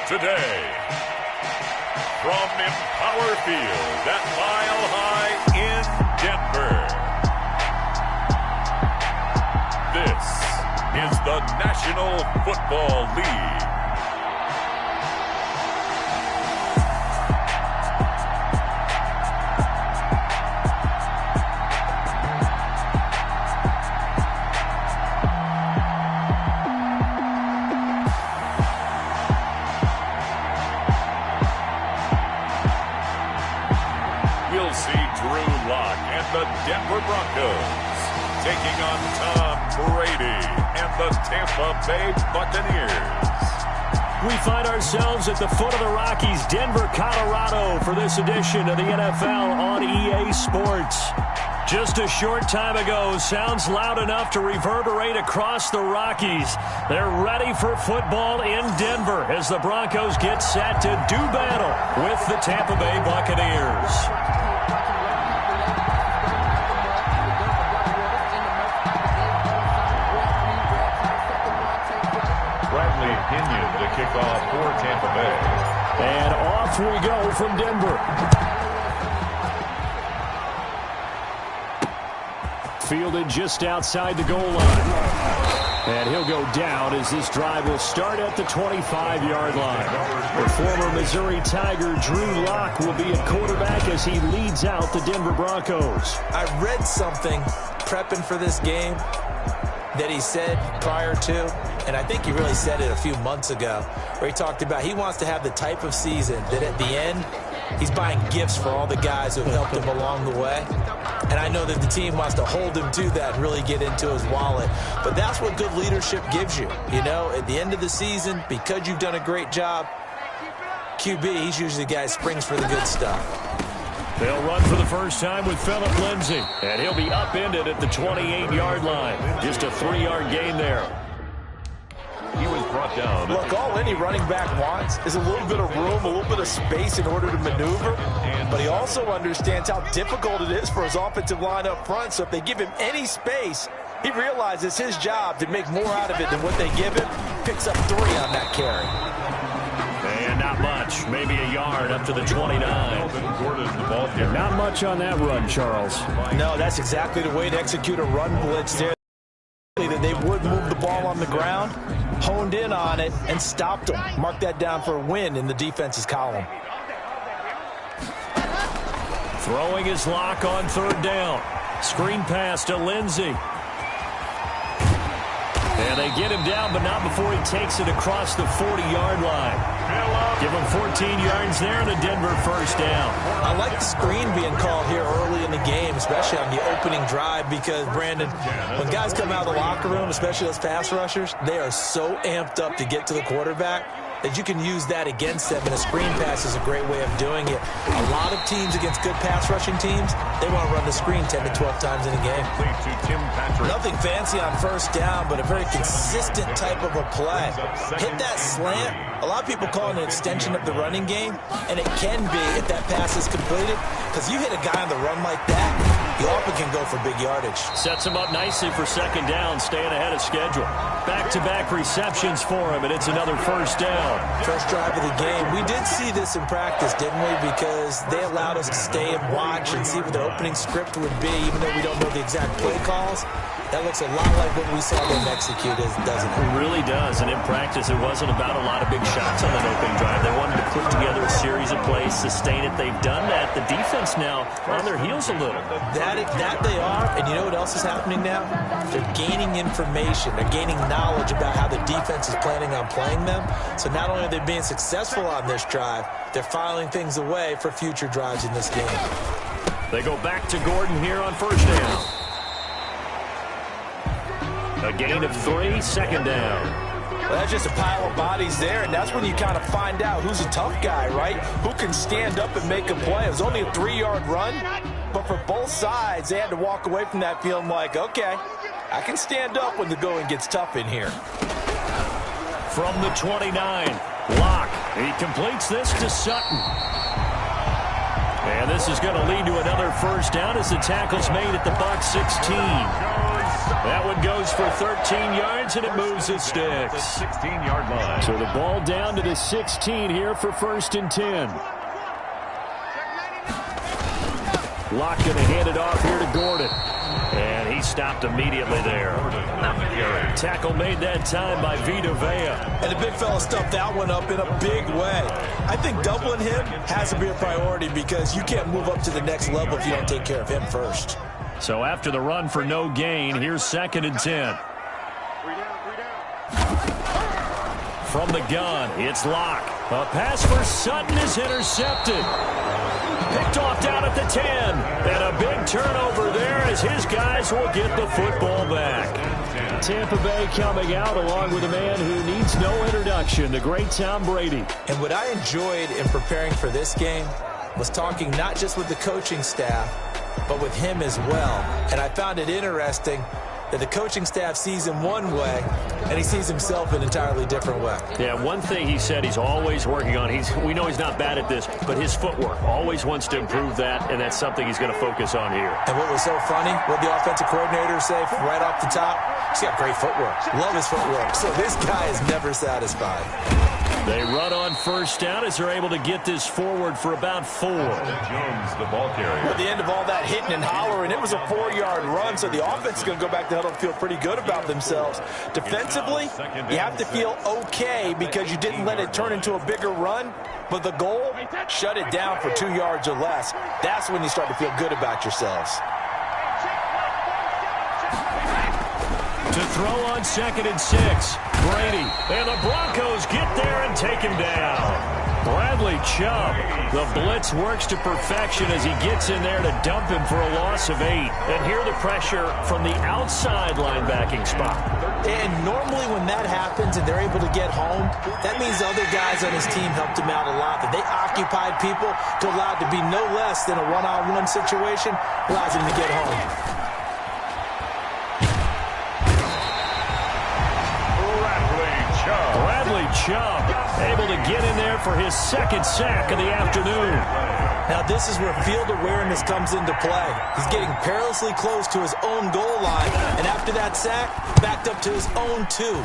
Today, from Empower Field at Mile High in Denver, this is the National Football League. The Denver Broncos taking on Tom Brady and the Tampa Bay Buccaneers. We find ourselves at the foot of the Rockies, Denver, Colorado, for this edition of the NFL on EA Sports. Just a short time ago, sounds loud enough to reverberate across the Rockies. They're ready for football in Denver as the Broncos get set to do battle with the Tampa Bay Buccaneers. To kick off for Tampa Bay. And off we go from Denver. Fielded just outside the goal line. And he'll go down as this drive will start at the 25-yard line. The former Missouri Tiger Drew Lock will be at quarterback as he leads out the Denver Broncos. I read something prepping for this game that he said prior to, and I think he really said it a few months ago, where he talked about he wants to have the type of season that at the end, he's buying gifts for all the guys who have helped him along the way. And I know that the team wants to hold him to that and really get into his wallet. But that's what good leadership gives you. You know, at the end of the season, because you've done a great job, QB, he's usually the guy who springs for the good stuff. They'll run for the first time with Phillip Lindsay, and he'll be upended at the 28-yard line. Just a 3-yard gain there. He was brought down. Look, all any running back wants is a little bit of room, a little bit of space in order to maneuver. But he also understands how difficult it is for his offensive line up front. So if they give him any space, he realizes it's his job to make more out of it than what they give him. Picks up 3 on that carry. And not much, maybe a yard up to the 29. Not much on that run, Charles. No, that's exactly the way to execute a run blitz there. That they would move the ball on the ground, honed in on it, and stopped them. Mark that down for a win in the defense's column. Throwing his lock on 3rd down. Screen pass to Lindsay. And they get him down, but not before he takes it across the 40-yard line. Give him 14 yards there and a Denver first down. I like the screen being called here early in the game, especially on the opening drive, because, Brandon, when guys come out of the locker room, especially those pass rushers, they are so amped up to get to the quarterback that you can use that against them, and a screen pass is a great way of doing it. A lot of teams against good pass rushing teams, they want to run the screen 10 to 12 times in a game. Nothing fancy on first down, but a very consistent type of a play. Hit that slant. A lot of people call it an extension of the running game, and it can be if that pass is completed, because you hit a guy on the run like that, you often can go for big yardage. Sets him up nicely for 2nd down, staying ahead of schedule. Back-to-back receptions for him, and it's another first down. First drive of the game. We did see this in practice, didn't we? Because they allowed us to stay and watch and see what the opening script would be, even though we don't know the exact play calls. That looks a lot like what we saw them execute, doesn't it? It really does, and in practice, it wasn't about a lot of big shots on that opening drive. They wanted to put together a series of plays, sustain it. They've done that. The defense now on their heels a little. That they are, and you know what else is happening now? They're gaining information. They're gaining knowledge about how the defense is planning on playing them. So not only are they being successful on this drive, they're filing things away for future drives in this game. They go back to Gordon here on first down. A gain of 3, 2nd down. Well, that's just a pile of bodies there, and that's when you kind of find out who's a tough guy, right? Who can stand up and make a play. It was only a 3-yard run, but for both sides, they had to walk away from that feeling like, okay, I can stand up when the going gets tough in here. From the 29, Lock. He completes this to Sutton. And this is going to lead to another first down as the tackle's made at the Bucs 16. That one goes for 13 yards, and it moves the sticks. 16-yard line. So the ball down to the 16 here for 1st and 10. Locke going to hand it off here to Gordon. And he stopped immediately there. Tackle made that time by Vita Vea. And the big fella stuffed that one up in a big way. I think doubling him has to be a priority because you can't move up to the next level if you don't take care of him first. So after the run for no gain, here's 2nd and 10. From the gun, it's Locke. A pass for Sutton is intercepted. Picked off down at the 10. And a big turnover there as his guys will get the football back. Tampa Bay coming out along with a man who needs no introduction, the great Tom Brady. And what I enjoyed in preparing for this game was talking not just with the coaching staff, but with him as well. And I found it interesting that the coaching staff sees him one way, and he sees himself an entirely different way. Yeah, one thing he said he's always working on, we know he's not bad at this, but his footwork, always wants to improve that, and that's something he's going to focus on here. And what was so funny, what the offensive coordinator say right off the top, he's got great footwork. Love his footwork. So this guy is never satisfied. They run on 1st down as they're able to get this forward for about 4. Jones, the ball carrier. At the end of all that hitting and hollering, it was a 4-yard run, so the offense is going to go back to huddle and feel pretty good about themselves. Defensively, you have to feel okay because you didn't let it turn into a bigger run, but the goal, shut it down for 2 yards or less. That's when you start to feel good about yourselves. To throw on 2nd and 6. Brady. And the Broncos get there and take him down. Bradley Chubb. The blitz works to perfection as he gets in there to dump him for a loss of 8. And here the pressure from the outside linebacking spot. And normally when that happens and they're able to get home, that means other guys on his team helped him out a lot. That they occupied people to allow it to be no less than a one-on-one situation, allows him to get home. Bradley Chubb able to get in there for his 2nd sack of the afternoon. Now this is where field awareness comes into play. He's getting perilously close to his own goal line, and after that sack, backed up to his own 2.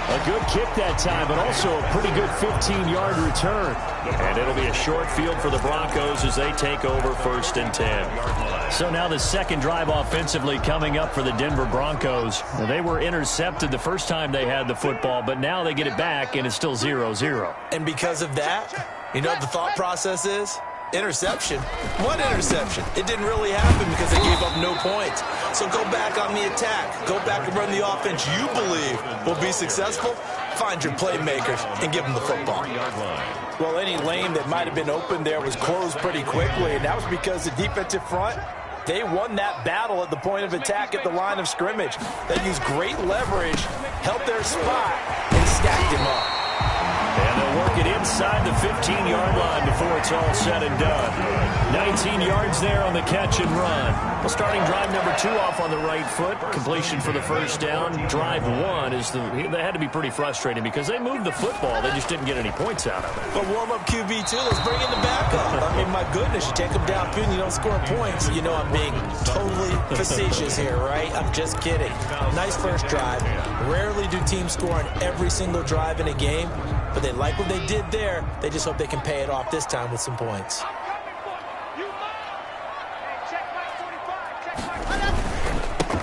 A good kick that time, but also a pretty good 15-yard return. And it'll be a short field for the Broncos as they take over 1st and 10. So now the second drive offensively coming up for the Denver Broncos. They were intercepted the first time they had the football, but now they get it back, and it's still 0-0. And because of that, you know what the thought process is? Interception. One interception. It didn't really happen because they gave up no points. So go back on the attack. Go back and run the offense you believe will be successful. Find your playmakers and give them the football. Well, any lane that might have been open there was closed pretty quickly, and that was because the defensive front, they won that battle at the point of attack at the line of scrimmage. They used great leverage, held their spot, and stacked him up. And they'll work it inside the 15-yard line before it's all said and done. 19 yards there on the catch and run. Well, starting drive number 2 off on the right foot. Completion for the 1st down. Drive 1 is they had to be pretty frustrating because they moved the football. They just didn't get any points out of it. But warm-up QB2, let's bring in the backup. I mean, my goodness, you take them downfield and you don't score points. You know I'm being totally facetious here, right? I'm just kidding. Nice first drive. Rarely do teams score on every single drive in a game, but they like what they did there. They just hope they can pay it off this time with some points.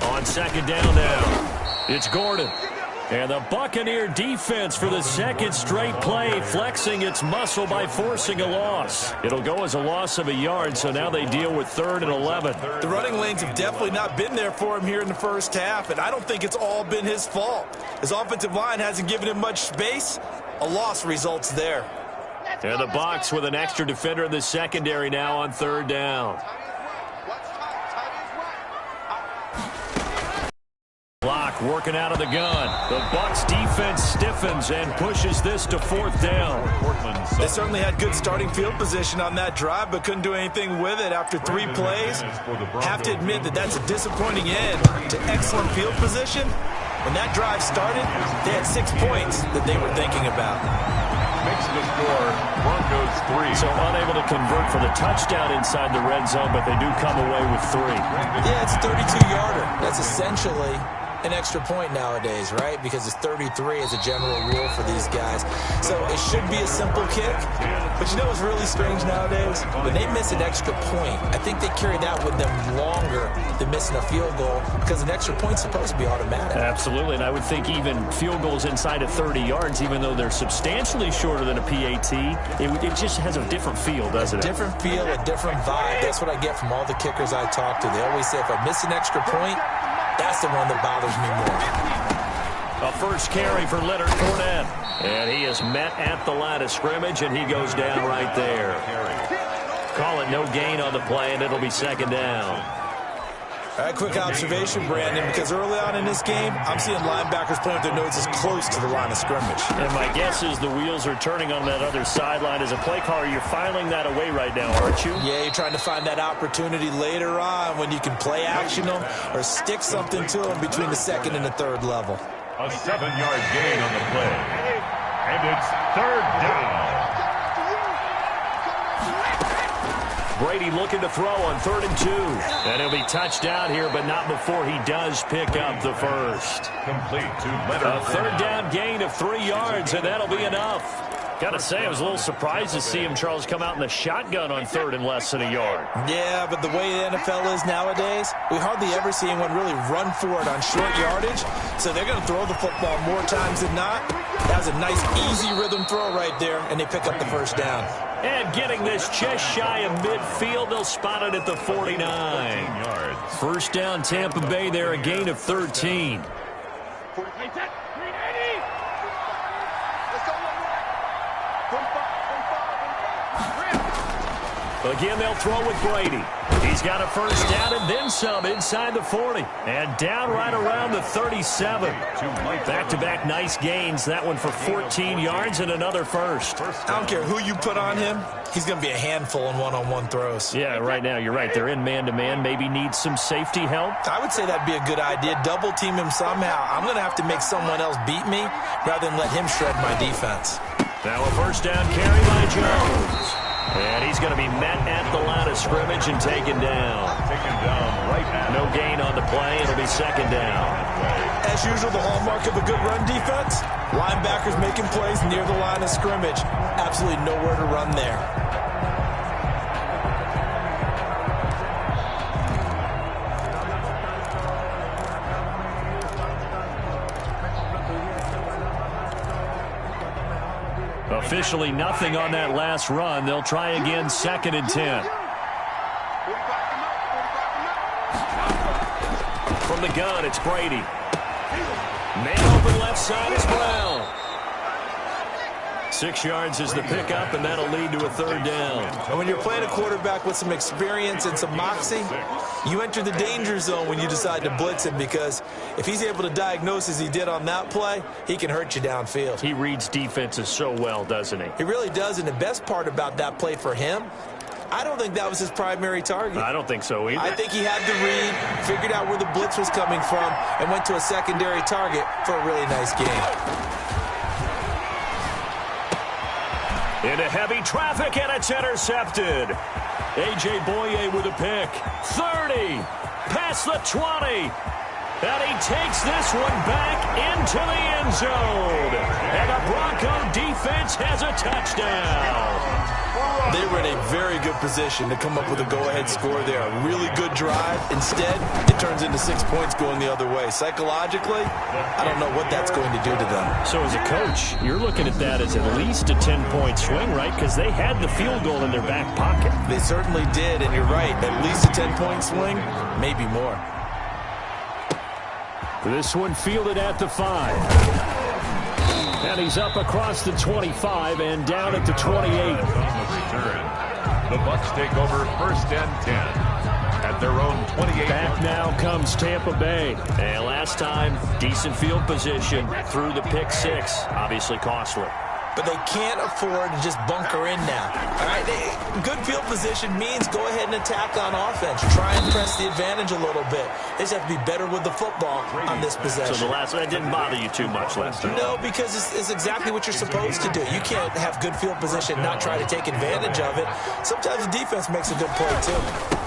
On 2nd down now, it's Gordon. And the Buccaneer defense for the 2nd straight play, flexing its muscle by forcing a loss. It'll go as a loss of a yard, so now they deal with 3rd and 11. The running lanes have definitely not been there for him here in the first half, and I don't think it's all been his fault. His offensive line hasn't given him much space. A loss results there. And the box with an extra defender in the secondary now on 3rd down. Locke working out of the gun. The Bucs defense stiffens and pushes this to 4th down. They certainly had good starting field position on that drive, but couldn't do anything with it after 3 plays. Have to admit that that's a disappointing end to excellent field position. When that drive started, they had 6 points that they were thinking about. makes the score Broncos 3. So unable to convert for the touchdown inside the red zone, but they do come away with 3. Yeah, it's a 32-yarder. That's essentially an extra point nowadays, right? Because it's 33 as a general rule for these guys. So it should be a simple kick. But you know what's really strange nowadays? When they miss an extra point, I think they carry that with them longer than missing a field goal because an extra point's supposed to be automatic. Absolutely, and I would think even field goals inside of 30 yards, even though they're substantially shorter than a PAT, it just has a different feel, doesn't it? A different feel, a different vibe. That's what I get from all the kickers I talk to. They always say if I miss an extra point, that's the one that bothers me more. A first carry for Leonard Fournette. And he is met at the line of scrimmage, and he goes down right there. Call it no gain on the play, and it'll be second down. All right, quick observation, Brandon, because early on in this game, I'm seeing linebackers playing with their noses close to the line of scrimmage. And my guess is the wheels are turning on that other sideline. As a play caller, you're filing that away right now, aren't you? Yeah, you're trying to find that opportunity later on when you can play action them or stick something to them between the second and the third level. A 7-yard gain on the play. And it's third down. Brady looking to throw on 3rd and 2. And he'll be touched down here, but not before he does pick up the first. Complete to Leonard. A third down gain of 3 yards, and that'll be enough. Gotta say, I was a little surprised to see him, Charles, come out in the shotgun on 3rd and less than a yard. Yeah, but the way the NFL is nowadays, we hardly ever see anyone really run for it on short yardage. So they're going to throw the football more times than not. That was a nice, easy rhythm throw right there, and they pick up the first down. And getting this just shy of midfield, they'll spot it at the 49. 14 yards. First down, Tampa Bay there, a gain of 13. Again, they'll throw with Brady. He's got a first down and then some inside the 40. And down right around the 37. Back-to-back nice gains. That one for 14 yards and another first. I don't care who you put on him. He's going to be a handful in one-on-one throws. Yeah, right now, you're right. They're in man-to-man. Maybe need some safety help. I would say that'd be a good idea. Double team him somehow. I'm going to have to make someone else beat me rather than let him shred my defense. Now a first down carry by Jones. And he's going to be met at the line of scrimmage and taken down. Taken down right now. No gain on the play. It'll be second down. As usual, the hallmark of a good run defense, linebackers making plays near the line of scrimmage. Absolutely nowhere to run there. Officially nothing on that last run. They'll try again, 2nd and 10. From the gun, it's Brady. Man open left side is Brown. 6 yards is the pickup, and that'll lead to a third down. And when you're playing a quarterback with some experience and some moxie, you enter the danger zone when you decide to blitz him, because if he's able to diagnose as he did on that play, he can hurt you downfield. He reads defenses so well, doesn't he? He really does, and the best part about that play for him, I don't think that was his primary target. I don't think so either. I think he had the read, figured out where the blitz was coming from, and went to a secondary target for a really nice game. Into heavy traffic, and it's intercepted. A.J. Boye with a pick. 30, past the 20. And he takes this one back into the end zone. And the Bronco defense has a touchdown. They were in a very good position to come up with a go-ahead score there. A really good drive. Instead, it turns into 6 points going the other way. Psychologically, I don't know what that's going to do to them. So as a coach, you're looking at that as at least a 10-point swing, right? Because they had the field goal in their back pocket. They certainly did, and you're right. At least a 10-point swing, maybe more. This one fielded at the 5. And he's up across the 25 and down at the 28. The Bucs take over 1st and 10 at their own 28. Back now comes Tampa Bay. And last time, decent field position through the pick 6. Obviously costly. but they can't afford to just bunker in now. All right, good field position means go ahead and attack on offense. Try and press the advantage a little bit. They just have to be better with the football on this possession. So the last one didn't bother you too much last time? No, because it's exactly what you're supposed to do. You can't have good field position, not try to take advantage of it. Sometimes the defense makes a good play, too.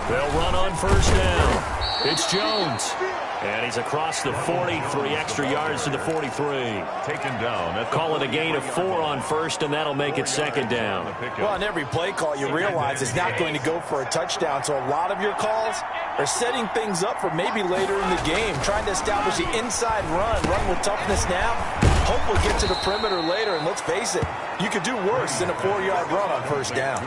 They'll run on first down. It's Jones. And he's across the 40, 3 extra yards to the 43. Taken down. Call it a gain of 4 on first, and that'll make it second down. Well, on every play call, you realize it's not going to go for a touchdown. So a lot of your calls are setting things up for maybe later in the game, trying to establish the inside run with toughness now. Hopefully get to the perimeter later, and let's face it, you could do worse than a 4-yard run on first down.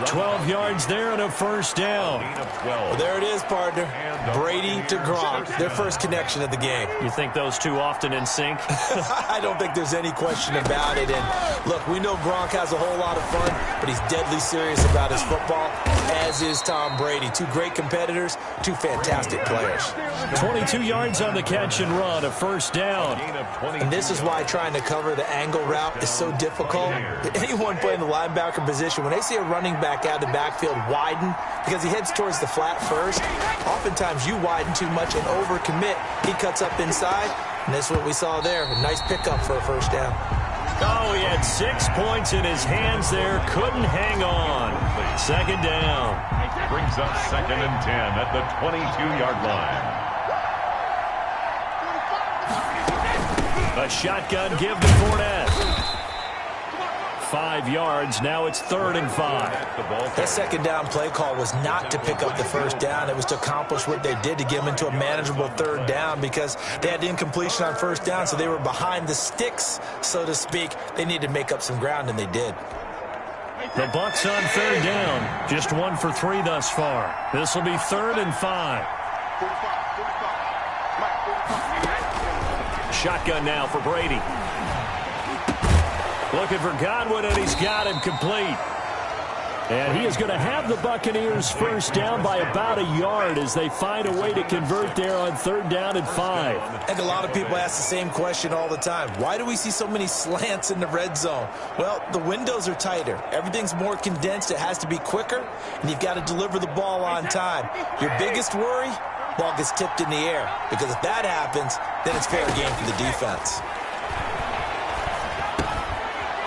12 yards there and a first down. Well, there it is, partner. Brady to Gronk, their first connection of the game. You think those two often in sync? I don't think there's any question about it. And look, we know Gronk has a whole lot of fun, but he's deadly serious about his football, as is Tom Brady. Two great competitors, two fantastic players. 22 yards on the catch and run, a first down. And this is why trying to cover the angle route is so difficult. Anyone playing the linebacker position, when they see a running back out of the backfield widen because he heads towards the flat first, oftentimes you widen too much and overcommit. He cuts up inside, and that's what we saw there. A nice pickup for a first down. Oh, he had 6 points in his hands there. Couldn't hang on. Second down. Brings up 2nd and 10 at the 22-yard line. A shotgun give to Fournette. 5 yards. Now it's 3rd and 5. That second down play call was not to pick up the first down. It was to accomplish what they did to get them into a manageable 3rd down because they had incompletion on first down, so they were behind the sticks, so to speak. They needed to make up some ground, and they did. The Bucs on 3rd down. Just 1 for 3 thus far. This will be 3rd and 5. Shotgun now for Brady. Looking for Godwin, and he's got him complete. And he is going to have the Buccaneers first down by about a yard as they find a way to convert there on 3rd down and 5. I think a lot of people ask the same question all the time. Why do we see so many slants in the red zone? Well, the windows are tighter. Everything's more condensed. It has to be quicker, and you've got to deliver the ball on time. Your biggest worry? Ball gets tipped in the air, because if that happens, then it's fair game for the defense.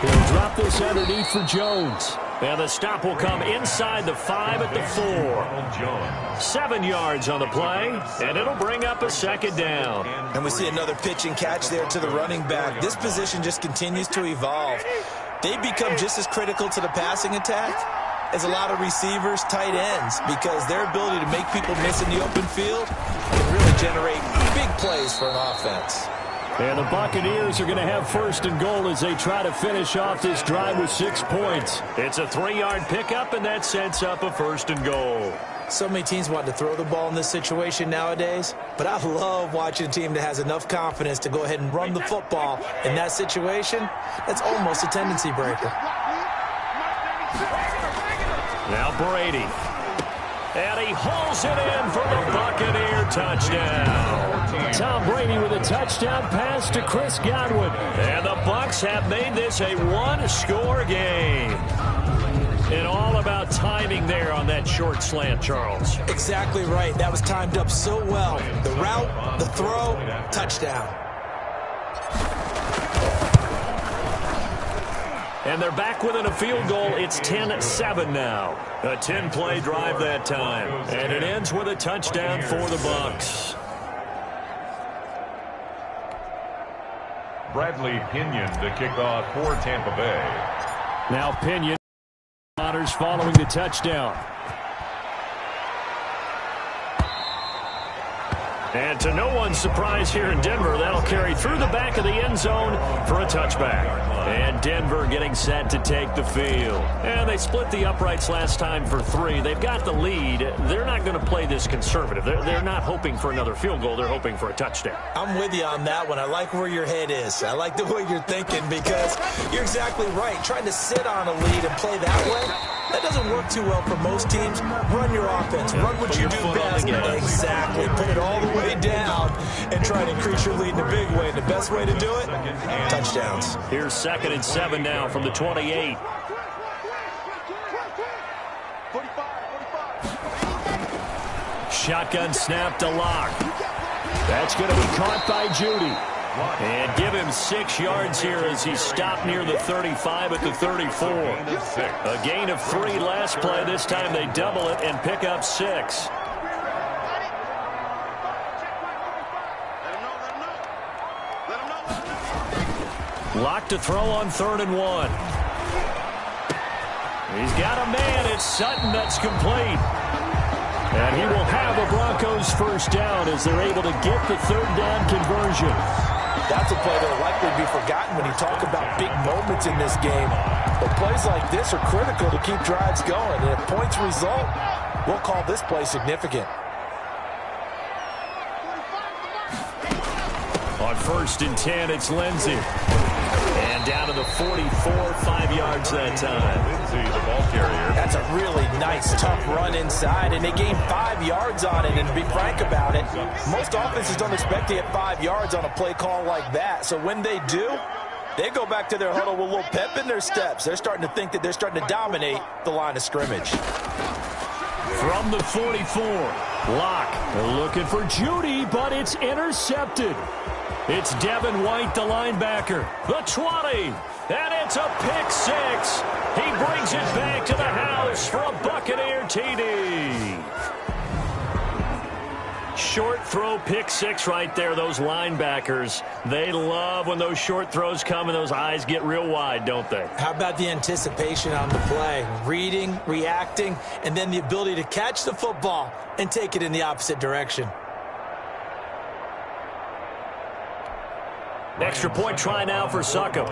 He'll drop this underneath for Jones. And the stop will come inside the 5 at the 4. 7 yards on the play, and it'll bring up a second down. And we see another pitch and catch there to the running back. This position just continues to evolve. They become just as critical to the passing attack as a lot of receivers, tight ends, because their ability to make people miss in the open field can really generate big plays for an offense. And the Buccaneers are going to have 1st and goal as they try to finish off this drive with 6 points. It's a 3-yard pickup, and that sets up a 1st and goal. So many teams want to throw the ball in this situation nowadays, but I love watching a team that has enough confidence to go ahead and run the football in that situation. That's almost a tendency breaker. Now Brady. And he hauls it in for the Buccaneer touchdown. Tom Brady with a touchdown pass to Chris Godwin. And the Bucs have made this a 1-score game. And all about timing there on that short slant, Charles. Exactly right. That was timed up so well. The route, the throw, touchdown. And they're back within a field goal. It's 10-7 now. A 10-play drive that time. And it ends with a touchdown for the Bucs. Bradley Pinion to kick off for Tampa Bay. Now Pinion honors following the touchdown. And to no one's surprise here in Denver, that'll carry through the back of the end zone for a touchback. And Denver getting set to take the field. And they split the uprights last time for 3. They've got the lead. They're not going to play this conservative. They're not hoping for another field goal. They're hoping for a touchdown. I'm with you on that one. I like where your head is. I like the way you're thinking because you're exactly right. Trying to sit on a lead and play that way, That doesn't work too well for most teams. Run your offense. Run what you do best. Exactly. Put it all the way down and try to increase your lead in a big way. The best way to do it, touchdowns. Here's 2nd and 7 now from the 28. Shotgun snap to Locke. That's going to be caught by Judy. And give him 6 yards here as he stopped near the 35 at the 34. A gain of 3 last play. This time they double it and pick up 6. Locke to throw on 3rd and 1. He's got a man. It's Sutton that's complete. And he will have a Broncos first down as they're able to get the 3rd down conversion. That's a play that will likely be forgotten when you talk about big moments in this game. But plays like this are critical to keep drives going. And if points result, we'll call this play significant. On 1st and 10, it's Lindsey. And down to the 44, 5 yards that time. Lindsey, the ball carrier. That's a really nice, tough run inside, and they gained 5 yards on it. And to be frank about it, most offenses don't expect to get 5 yards on a play call like that. So when they do, they go back to their huddle with a little pep in their steps. They're starting to think that they're starting to dominate the line of scrimmage. From the 44, Locke looking for Judy, but it's intercepted. It's Devin White, the linebacker. The 20, and it's a pick 6. He brings it back to the house for a Buccaneer TD. Short throw, pick 6 right there. Those linebackers, they love when those short throws come and those eyes get real wide, don't they? How about the anticipation on the play? Reading, reacting, and then the ability to catch the football and take it in the opposite direction. Extra point try now for Succop.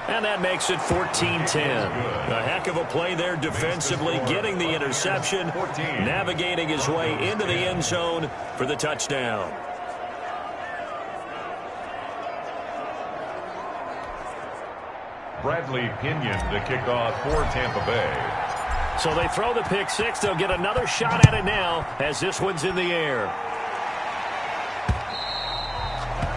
And that makes it 14-10. A heck of a play there defensively, getting the interception, navigating his way into the end zone for the touchdown. Bradley Pinion to kick off for Tampa Bay. So they throw the pick 6. They'll get another shot at it now as this one's in the air.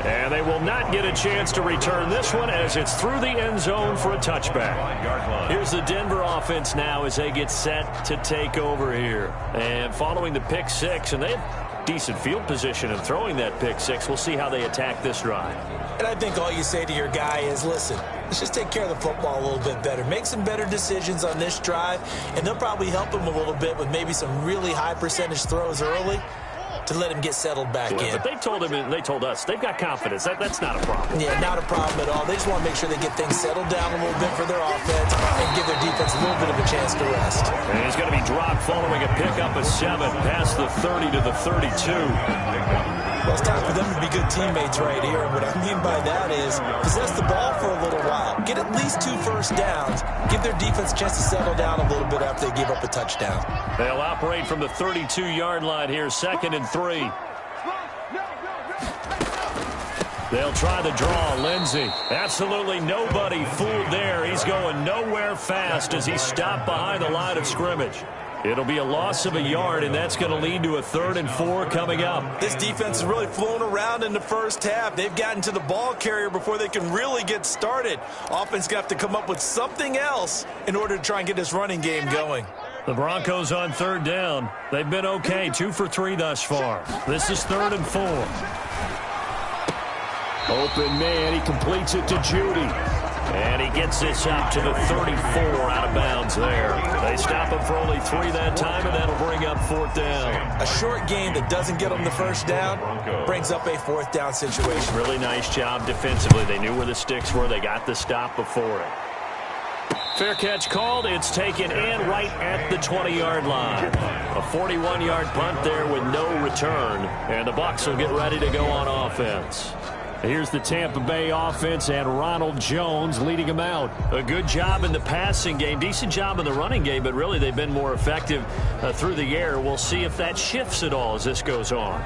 And they will not get a chance to return this one as it's through the end zone for a touchback. Here's the Denver offense now as they get set to take over here. And following the pick 6, and they have decent field position in throwing that pick 6. We'll see how they attack this drive. And I think all you say to your guy is, listen, let's just take care of the football a little bit better. Make some better decisions on this drive, and they'll probably help him a little bit with maybe some really high percentage throws early to let him get settled back in. But they told him, and they told us, they've got confidence. That's not a problem. Yeah, not a problem at all. They just want to make sure they get things settled down a little bit for their offense and give their defense a little bit of a chance to rest. And he's going to be dropped following a pickup of 7 past the 30 to the 32. Well, it's time for them to be good teammates right here. And what I mean by that is possess the ball for a little while. Get at least 2 first downs. Give their defense a chance to settle down a little bit after they give up a touchdown. They'll operate from the 32-yard line here, 2nd and 3. They'll try the draw. Lindsey. Absolutely nobody fooled there. He's going nowhere fast as he stopped behind the line of scrimmage. It'll be a loss of a yard, and that's going to lead to a 3rd and 4 coming up. This defense is really flown around in the first half. They've gotten to the ball carrier before they can really get started. Offense got to come up with something else in order to try and get this running game going. The Broncos on 3rd down. They've been okay, 2 for 3 thus far. This is 3rd and 4. Open man, he completes it to Judy. And he gets this out to the 34 out of bounds there. They stop him for only 3 that time, and that'll bring up 4th down. A short game that doesn't get them the first down brings up a 4th down situation. Really nice job defensively. They knew where the sticks were. They got the stop before it. Fair catch called. It's taken in right at the 20-yard line. A 41-yard punt there with no return. And the Bucs will get ready to go on offense. Here's the Tampa Bay offense and Ronald Jones leading them out. A good job in the passing game, decent job in the running game, but really they've been more effective through the air. We'll see if that shifts at all as this goes on.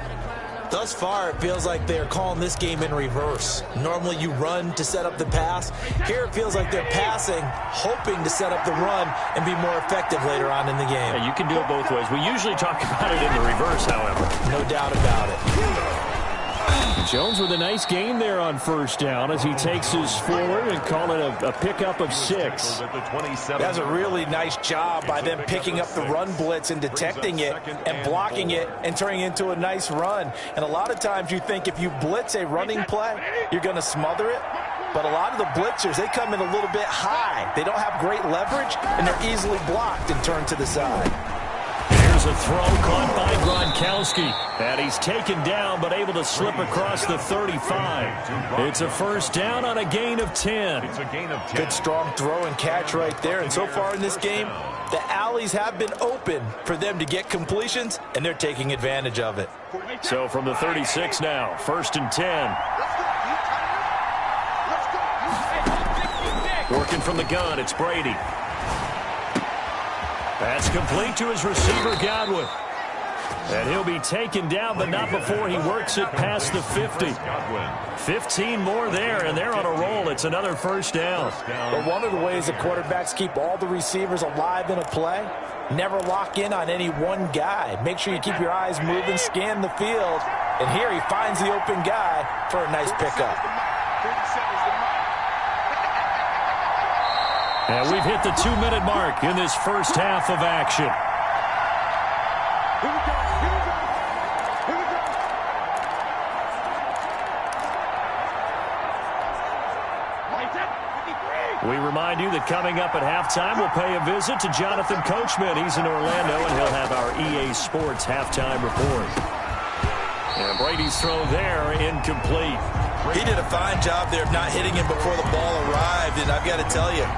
Thus far, it feels like they're calling this game in reverse. Normally, you run to set up the pass. Here, it feels like they're passing, hoping to set up the run and be more effective later on in the game. Yeah, you can do it both ways. We usually talk about it in the reverse, however. No doubt about it. Jones with a nice gain there on first down as he takes his forward and call it a pickup of 6. That's a really nice job by them picking up the run blitz and detecting it and blocking it and turning it into a nice run. And a lot of times you think if you blitz a running play, you're going to smother it. But a lot of the blitzers, they come in a little bit high. They don't have great leverage, and they're easily blocked and turned to the side. Here's a throw caught by Gronkowski. And he's taken down but able to slip across the 35. It's a first down on a gain of 10. It's a gain of 10. Good strong throw and catch right there. And so far in this game, the alleys have been open for them to get completions, and they're taking advantage of it. So from the 36 now, first and 10. Working from the gun, it's Brady. That's complete to his receiver, Godwin. And he'll be taken down, but not before he works it past the 50. 15 more there, and they're on a roll. It's another first down. But one of the ways the quarterbacks keep all the receivers alive in a play, never lock in on any one guy. Make sure you keep your eyes moving, scan the field. And here he finds the open guy for a nice pickup. And we've hit the 2-minute mark in this first half of action. We remind you that coming up at halftime, we'll pay a visit to Jonathan Coachman. He's in Orlando, and he'll have our EA Sports halftime report. And Brady's throw there, incomplete. He did a fine job there of not hitting him before the ball arrived, and I've got to tell you,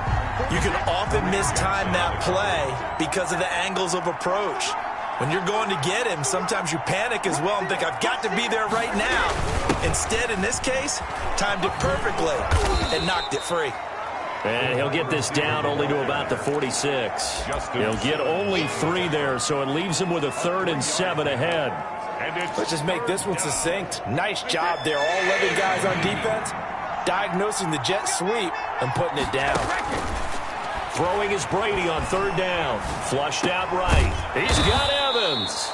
you can often mistime that play because of the angles of approach. When you're going to get him, sometimes you panic as well and think, I've got to be there right now. Instead, in this case, timed it perfectly and knocked it free. And he'll get this down only to about the 46. He'll get only 3 there, so it leaves him with a 3rd and 7 ahead. Let's just make this one succinct. Nice job there. All 11 guys on defense diagnosing the jet sweep and putting it down. Throwing is Brady on 3rd down. Flushed out right. He's got Evans.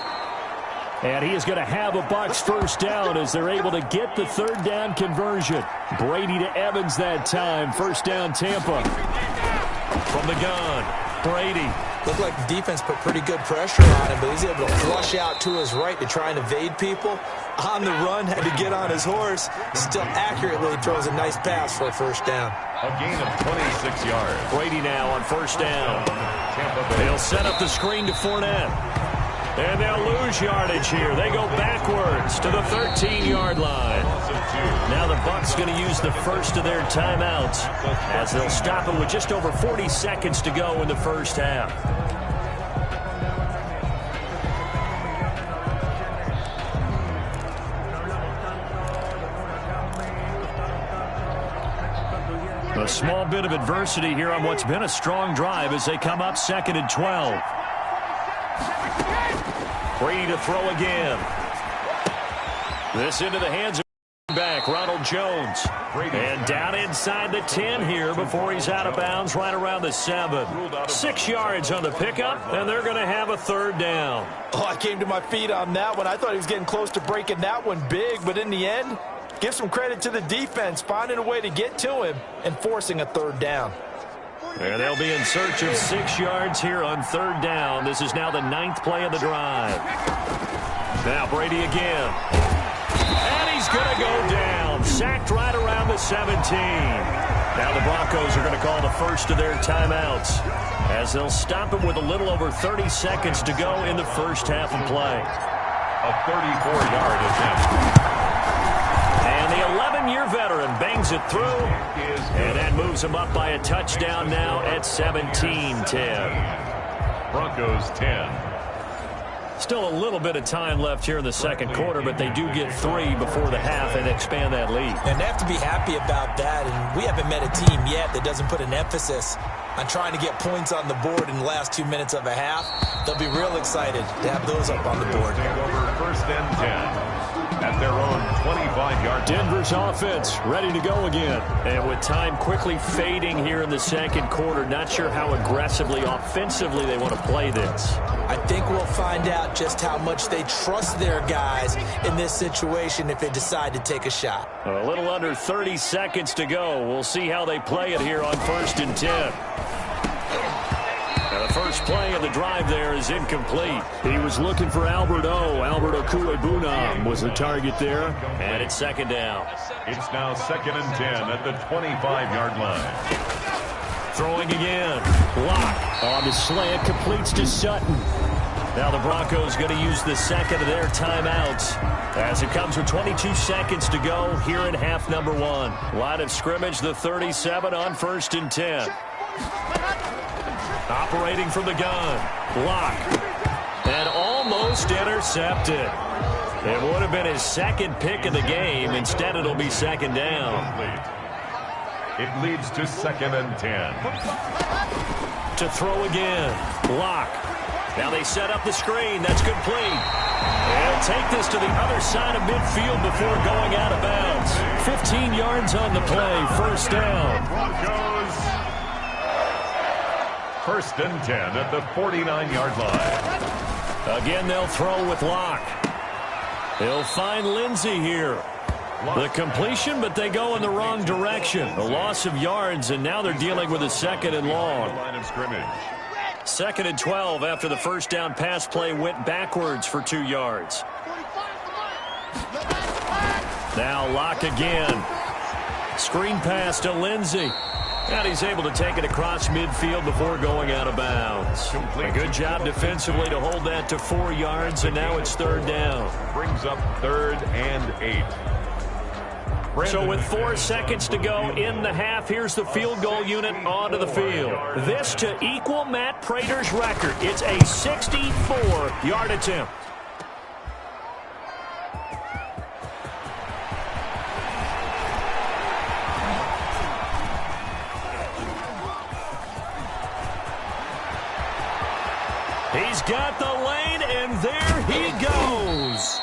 And he is going to have a Bucs first down as they're able to get the 3rd down conversion. Brady to Evans that time. First down, Tampa. From the gun, Brady. Looked like the defense put pretty good pressure on him, but he's able to flush out to his right to try and evade people. On the run, had to get on his horse. Still accurately throws a nice pass for a first down. A gain of 26 yards. Brady now on first down. They'll set up the screen to Fournette. And they'll lose yardage here. They go backwards to the 13-yard line. Now the Bucs going to use the first of their timeouts as they'll stop it with just over 40 seconds to go in the first half. A small bit of adversity here on what's been a strong drive as they come up 2nd and 12. Brady to throw again. This into the hands of back Ronald Jones. And down inside the 10 here before he's out of bounds right around the 7. 6 yards on the pickup, and they're going to have a 3rd down. Oh, I came to my feet on that one. I thought he was getting close to breaking that one big, but in the end, give some credit to the defense, finding a way to get to him and forcing a 3rd down. And they'll be in search of 6 yards here on 3rd down. This is now the 9th play of the drive. Now Brady again. And he's going to go down. Sacked right around the 17. Now the Broncos are going to call the first of their timeouts as they'll stop him with a little over 30 seconds to go in the first half of play. A 34-yard attempt. And the 11-year veteran bangs it through, and that moves him up by a touchdown now at 17-10. Broncos 10. Still a little bit of time left here in the 2nd quarter, but they do get 3 before the half and expand that lead. And they have to be happy about that, and we haven't met a team yet that doesn't put an emphasis on trying to get points on the board in the last 2 minutes of a half. They'll be real excited to have those up on the board. Over 1st and 10. at their own 25-yard line. Denver's offense ready to go again. And with time quickly fading here in the second quarter, not sure how aggressively, offensively they want to play this. I think we'll find out just how much they trust their guys in this situation if they decide to take a shot. A little under 30 seconds to go. We'll see how they play it here on 1st and 10. Now the first play of the drive there is incomplete. He was looking for Albert Okuebunam was the target there. And it's 2nd down. It's now 2nd and 10 at the 25-yard line. Throwing again. Locke on the slant, completes to Sutton. Now the Broncos going to use the second of their timeouts as it comes with 22 seconds to go here in half number 1. Line of scrimmage, the 37 on 1st and 10. Operating from the gun. Locke. And almost intercepted. It would have been his 2nd pick of the game. Instead, it'll be 2nd down. It leads to 2nd and 10. To throw again. Locke. Now they set up the screen. That's complete. They'll take this to the other side of midfield before going out of bounds. 15 yards on the play. 1st down. Broncos. 1st and 10 at the 49-yard line. Again, they'll throw with Locke. He'll find Lindsey here. The completion, but they go in the wrong direction. A loss of yards, and now they're dealing with a 2nd and long. Line of scrimmage. 2nd and 12 after the first down pass play went backwards for 2 yards. Now Locke again. Screen pass to Lindsey. And he's able to take it across midfield before going out of bounds. A good job defensively to hold that to 4 yards, and now it's 3rd down. Brings up 3rd and 8. So with 4 seconds to go in the half, here's the field goal unit onto the field. This to equal Matt Prater's record. It's a 64-yard attempt. He's got the lane, and there he goes.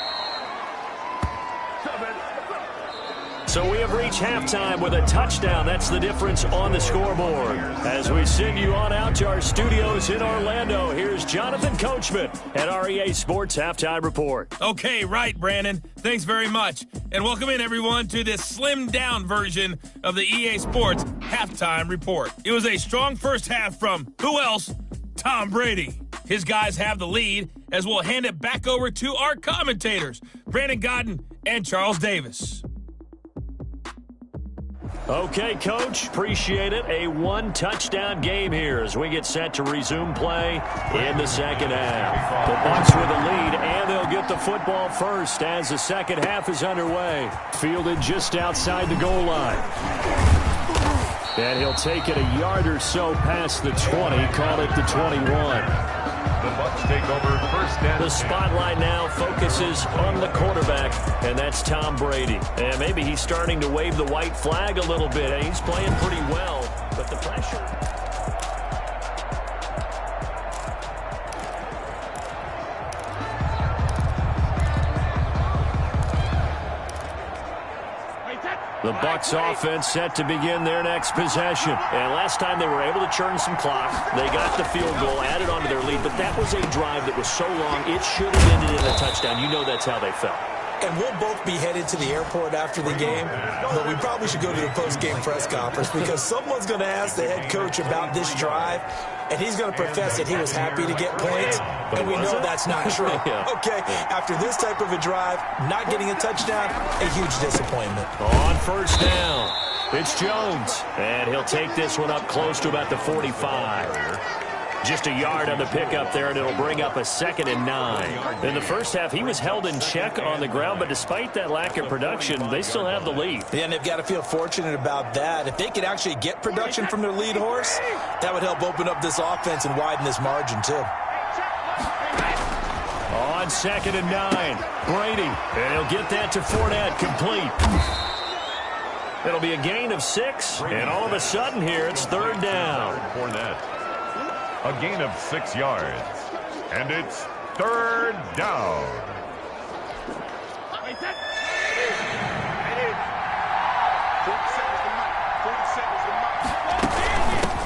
So we have reached halftime with a touchdown. That's the difference on the scoreboard. As we send you on out to our studios in Orlando, here's Jonathan Coachman at our EA Sports Halftime Report. Okay, right, Brandon. Thanks very much. And welcome in, everyone, to this slimmed-down version of the EA Sports Halftime Report. It was a strong first half from, who else? Tom Brady. His guys have the lead as we'll hand it back over to our commentators, Brandon Godden and Charles Davis. Okay, Coach, appreciate it. A 1-touchdown game here as we get set to resume play in the second half. The Bucs with a lead, and they'll get the football first as the second half is underway. Fielded just outside the goal line. And he'll take it a yard or so past the 20, call it the 21. The Bucs take over 1st and 10. The spotlight now focuses on the quarterback, and that's Tom Brady. And maybe he's starting to wave the white flag a little bit. And he's playing pretty well, but the pressure... The Bucs offense set to begin their next possession. And last time they were able to churn some clock. They got the field goal, added on to their lead. But that was a drive that was so long, it should have ended in a touchdown. You know that's how they felt. And we'll both be headed to the airport after the game, but we probably should go to the post-game press conference because someone's going to ask the head coach about this drive, and he's going to profess that he was happy to get points, and we know that's not true. Yeah. Okay, after this type of a drive, not getting a touchdown, a huge disappointment. On 1st down, it's Jones, and he'll take this one up close to about the 45. Just a yard on the pickup there, and it'll bring up a 2nd and 9. In the first half, he was held in check on the ground, but despite that lack of production, they still have the lead. Yeah, and they've got to feel fortunate about that. If they could actually get production from their lead horse, that would help open up this offense and widen this margin, too. On 2nd and 9, Brady, and he'll get that to Fournette, complete. It'll be a gain of 6, and all of a sudden here, it's 3rd down. Fournette. A gain of 6 yards. And it's 3rd down.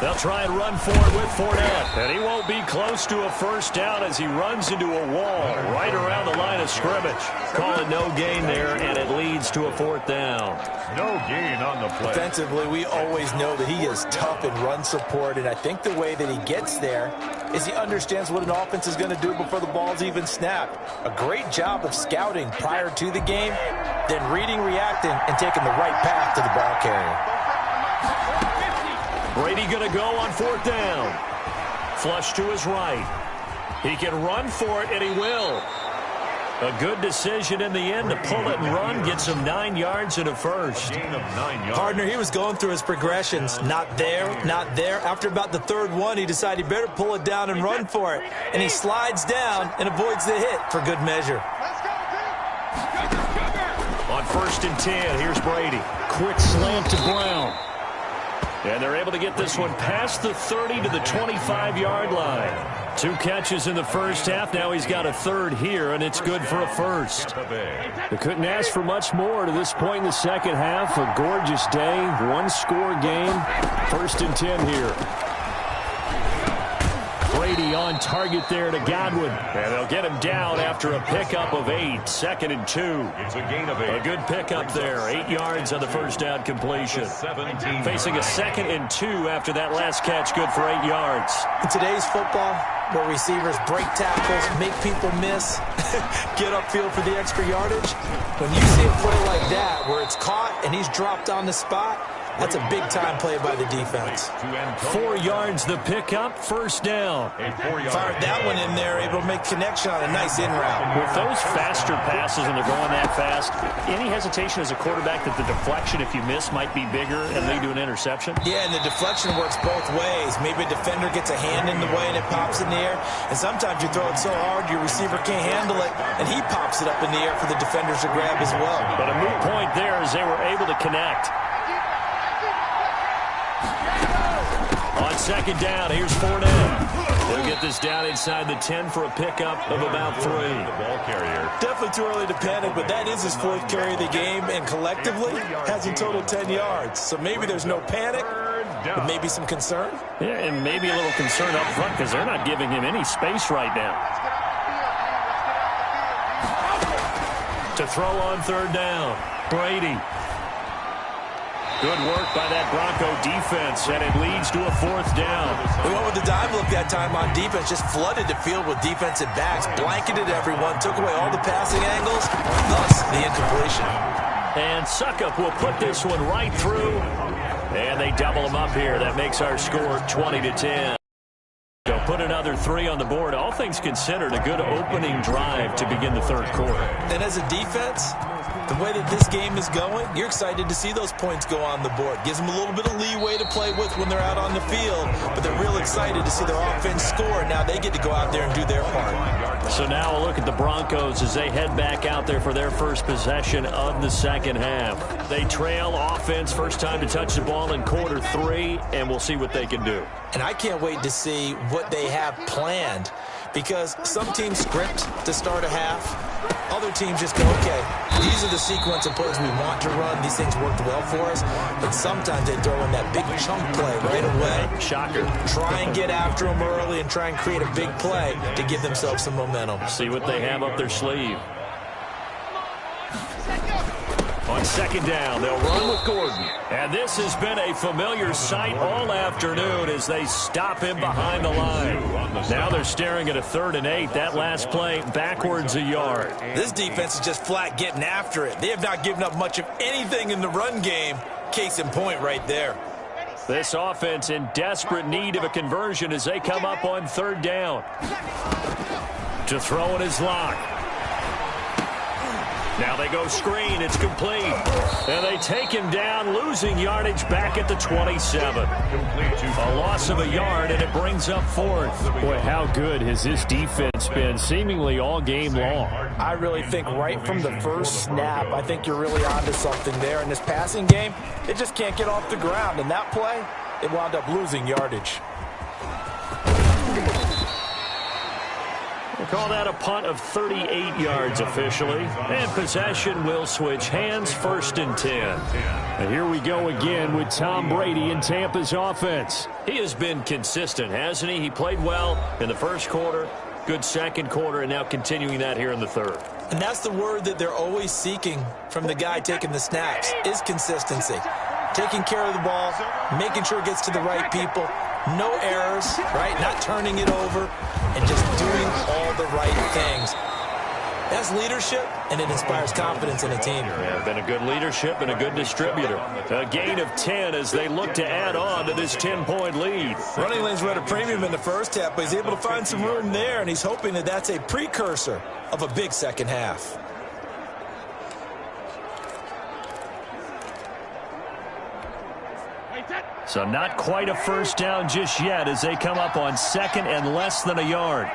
They'll try and run for it with Fournette. And he won't be close to a first down as he runs into a wall right around the line of scrimmage. Call it no gain there, and it leads to a 4th down. No gain on the play. Defensively, we always know that he is tough in run support, and I think the way that he gets there is he understands what an offense is going to do before the ball's even snapped. A great job of scouting prior to the game, then reading, reacting, and taking the right path to the ball carrier. Brady going to go on 4th down. Flush to his right. He can run for it, and he will. A good decision in the end to pull it and run. Gets him 9 yards and a first. Gain of 9 yards. Partner, he was going through his progressions. Not there, not there. After about the 3rd one, he decided he better pull it down and run for it. And he slides down and avoids the hit for good measure. On 1st and 10, here's Brady. Quick slant to Brown. And they're able to get this one past the 30 to the 25-yard line. 2 catches in the first half. Now he's got a 3rd here, and it's good for a first. They couldn't ask for much more to this point in the second half. A gorgeous day, 1-score game. 1st and 10 here. Brady on target there to Godwin. And they'll get him down after a pickup of 8. 2nd and 2. It's a gain of 8. A good pickup there. 8 yards on the first down completion. Facing a 2nd and 2 after that last catch. Good for 8 yards. In today's football, where receivers break tackles, make people miss, get upfield for the extra yardage, when you see a play like that where it's caught and he's dropped on the spot, that's a big-time play by the defense. 4 yards the pickup, 1st down. Fired that one in there, able to make connection on a nice in-route. With those faster passes and they're going that fast, any hesitation as a quarterback that the deflection, if you miss, might be bigger and lead to an interception? Yeah, and the deflection works both ways. Maybe a defender gets a hand in the way and it pops in the air, and sometimes you throw it so hard your receiver can't handle it, and he pops it up in the air for the defenders to grab as well. But a moot point there as they were able to connect. On 2nd down, here's Fournette. They'll get this down inside the 10 for a pickup of about 3. The ball carrier. Definitely too early to panic, but that is his 4th carry of the game, and collectively has in total 10 yards. So maybe there's no panic, but maybe some concern. Yeah, and maybe a little concern up front because they're not giving him any space right now. To throw on 3rd down, Brady. Good work by that Bronco defense, and it leads to a 4th down. We went with the dive look that time on defense, just flooded the field with defensive backs, blanketed everyone, took away all the passing angles, thus the incompletion. And Suckup will put this one right through, and they double him up here. That makes our score 20-10. They'll put another 3 on the board. All things considered, a good opening drive to begin the 3rd quarter. And as a defense, the way that this game is going, you're excited to see those points go on the board. Gives them a little bit of leeway to play with when they're out on the field, but they're real excited to see their offense score. Now they get to go out there and do their part. So now a look at the Broncos as they head back out there for their first possession of the second half. They trail offense, first time to touch the ball in quarter 3, and we'll see what they can do. And I can't wait to see what they have planned, because some teams script to start a half. Other teams just go, okay, these are the sequence of plays we want to run. These things worked well for us. But sometimes they throw in that big chunk play right away. Shocker. Try and get after them early and try and create a big play to give themselves some momentum. See what they have up their sleeve. On 2nd down, they'll run with Gordon. And this has been a familiar sight all afternoon as they stop him behind the line. Now they're staring at a 3rd and 8. That last play backwards a yard. This defense is just flat getting after it. They have not given up much of anything in the run game. Case in point right there. This offense in desperate need of a conversion as they come up on 3rd down. To throw in his lock. Now they go screen. It's complete. And they take him down, losing yardage back at the 27. A loss of a yard, and it brings up 4th. Boy, how good has this defense been seemingly all game long? I really think right from the first snap, I think you're really onto something there. In this passing game, it just can't get off the ground. And that play, it wound up losing yardage. We'll call that a punt of 38 yards officially. And possession will switch hands, 1st and 10. And here we go again with Tom Brady in Tampa's offense. He has been consistent, hasn't he? He played well in the first quarter, good second quarter, and now continuing that here in the third. And that's the word that they're always seeking from the guy taking the snaps, is consistency. Taking care of the ball, making sure it gets to the right people, no errors, right? Not turning it over, and just doing all the right things. That's leadership, and it inspires confidence in a team. Yeah, been a good leadership and a good distributor. A gain of 10 as they look to add on to this 10-point lead. Running lanes were at a premium in the first half, but he's able to find some room there, and he's hoping that that's a precursor of a big second half. So not quite a first down just yet as they come up on 2nd and less than a yard.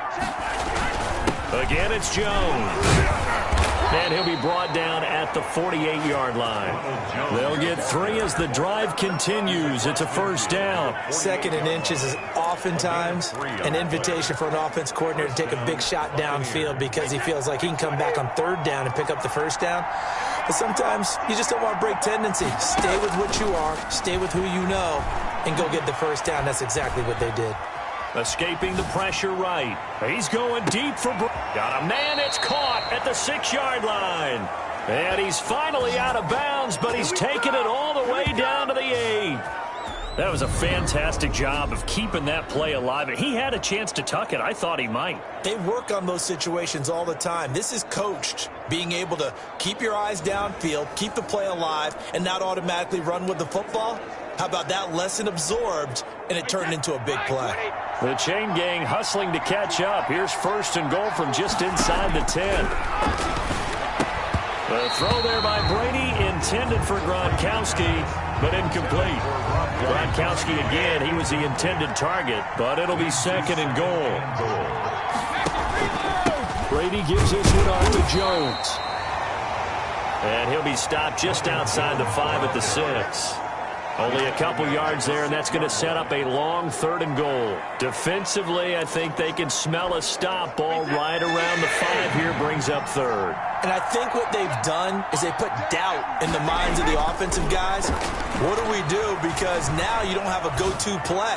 Again, it's Jones. And he'll be brought down at the 48-yard line. They'll get 3 as the drive continues. It's a first down. 2nd and inches is oftentimes an invitation for an offense coordinator to take a big shot downfield because he feels like he can come back on 3rd down and pick up the first down. But sometimes you just don't want to break tendency. Stay with what you are, stay with who you know, and go get the first down. That's exactly what they did. Escaping the pressure right. He's going deep for... Got a man, it's caught at the 6-yard line. And he's finally out of bounds, but he's taken it all the way down to the 8. That was a fantastic job of keeping that play alive. He had a chance to tuck it. I thought he might. They work on those situations all the time. This is coached, being able to keep your eyes downfield, keep the play alive, and not automatically run with the football. How about that lesson absorbed, and it turned into a big play? The chain gang hustling to catch up. Here's 1st and goal from just inside the 10. The throw there by Brady intended for Gronkowski, but incomplete. Gronkowski again, he was the intended target, but it'll be 2nd and goal. Brady gives this one off to Jones. And he'll be stopped just outside the 5 at the 6. Only a couple yards there, and that's going to set up a long 3rd and goal. Defensively, I think they can smell a stop ball right around the 5 here, brings up 3rd. And I think what they've done is they put doubt in the minds of the offensive guys. What do we do? Because now you don't have a go-to play.